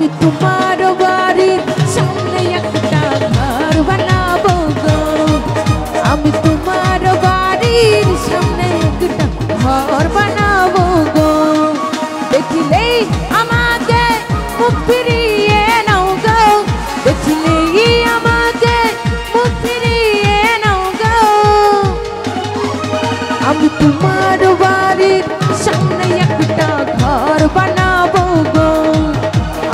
আমি তোমার বাড়ির সামনে একটা ঘর বানাবো গো, আমি তোমার বাড়ির সামনে একটা ঘর বানাবো গো। দেখিলেই আমাকে মুখ ফিরিয়ে নাও গো, দেখিলেই আমাকে মুখ ফিরিয়ে নাও গো। আমি তোমার বাড়ির সামনে একটা ঘর বানাবো গো,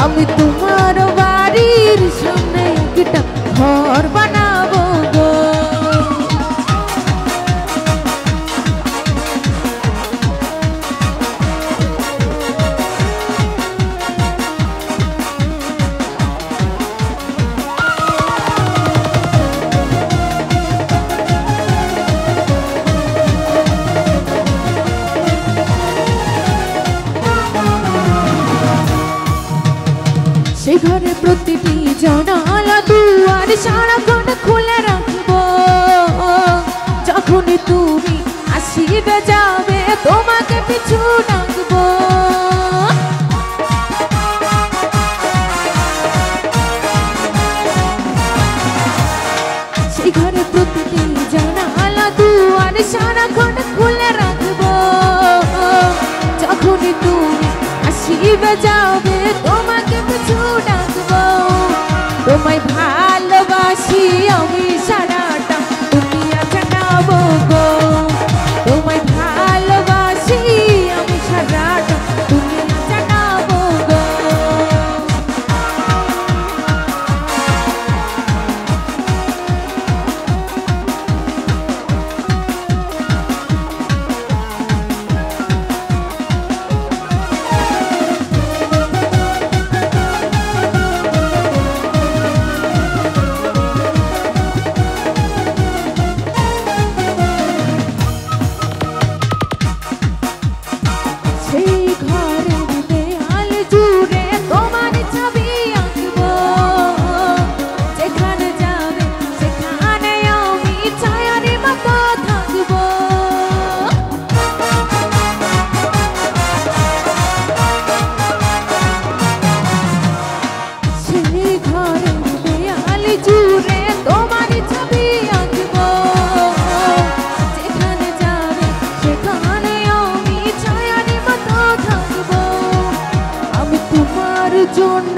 আমি তোমার বাড়ির সামনে একটা ঘর বানাবো গো। সেই ঘরে প্রতিটি জানালা দুয়ার সারাক্ষণ খুলে রাখবো, যখনই তুমি আসিবে যাবে তোমাকে পিছু ডাকবো। সেই ঘরে প্রতিটি জানালা দুয়ার সারাক্ষণ খুলে রাখবো, যখনই তুমি আসিবে যাবে তোমাকে পিছু ডাকবো। তোমায় ভালোবাসি আমি সারাটা দুনিয়া জানাবো গো, তোমায় ভালোবাসি আমি সারাটা দুনিয়া জানাবো গো। সেই ঘরের দেয়াল জুড়ে তোমার ছবি আঁকবো, যেখানে যাবে সেখানে আমি ছায়ার মতো থাকবো। সেই ঘরের দেয়াল জুড়ে তোমার ছবি আঁকবো, যেখানে যাবে সেখানে আমি ছায়ার মতো থাকবো। আমি তোমার জন্য